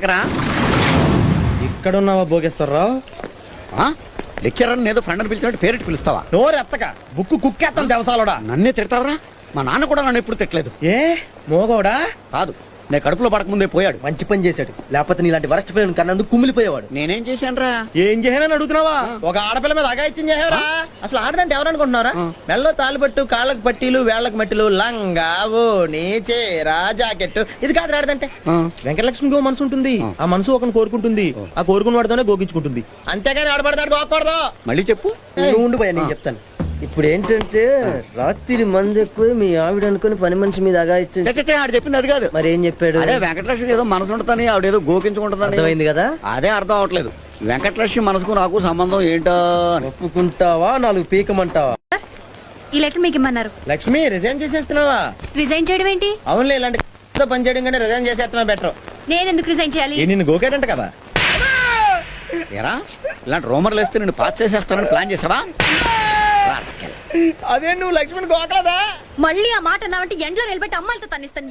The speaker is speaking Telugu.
ఎక్కడికరా? ఇక్కడున్నావా భోగేశ్వరరావు? లెక్చరర్ ఏదో ఫ్రెండ్ అని పిలిచినట్టు పేరెట్టి పిలుస్తావా? నోరు ఎత్తక బుక్కు కుక్కేస్తాను దేవసాలోడా. నన్నే తిడతావరా? మా నాన్న కూడా నన్ను ఎప్పుడు తిట్టలేదు. ఏ మోగోడా? కాదు, నేను కడుపులో పడకముందే పోయాడు. మంచి పని చేశాడు, లేకపోతే నీలాంటి వరస్ట్ ఫ్రెండ్ కన్నందుకు కుమిలిపోయేవాడు. నేనేం చేశానురా? ఏం చేయాలని అడుగుతున్నావా? ఒక ఆడపిల్ల మీద అగాయిత్యం చేసావరా? అసలు ఆడదంటే ఎవరనుకుంటున్నారా? మెల్లో తాలిపట్టు, కాళ్ళకు పట్టీలు, వేళ్లకు మట్టిలు, లంగా, ఓణి, చీర, జాకెట్, ఇది కాదు ఆడదంటే. వెంకటలక్ష్మికి ఓ మనసు ఉంటుంది, ఆ మనసు ఒకరిని కోరుకుంటుంది, ఆ కోరుకున్న వాడితోనే గోగించుకుంటుంది. అంతేగాని ఆడబడతాడు గోకూడదు. మళ్ళీ చెప్పు. ఉండిపోయా, నేను చెప్తాను. ఇప్పుడు ఏంటంటే రాత్రి మంది ఎక్కువ మీ ఆవిడ అనుకుని పని మనిషి మీద అగాయిత్యం. ఆడు చెప్పింది అది కాదు. మరి ఏం చెప్పాడు? అదే వెంకటలక్ష్మి ఏదో మనసు ఉంటుందని, ఆవిడేదో గోకించుకుంటుందని. అర్థమైంది కదా? అదే అర్థం అవట్లేదు. వెంకటలక్ష్మి మనసుకు నాకు సంబంధం ఏంటో. ఒప్పుకుంటావా, నాలుగు పీకమంటావా? ఈ లెటర్ మీకు ఇమ్మన్నారు. లక్ష్మి, రిజైన్ చేసేస్తున్నావా? రిజైన్ చేయడం ఏంటి? అవునులే, ఇలాంటి పని చేయడం కంటే రిజైన్ చేసేస్తామే బెటర్. నేను ఎందుకు రిజైన్ చేయాలి? నిన్ను గోకేటంట కదా. ఎరా, ఇలాంటి రూమర్లు వేస్తే నేను పాస్ చేసేస్తానని ప్లాన్ చేసావా? అదే నువ్వు లక్ష్మిని గోకలేదా? మళ్ళీ ఆ మాట అన్నావంటే ఎండ్లో నిలబెట్టి అమ్మాయిలతో తన్నిస్తాను.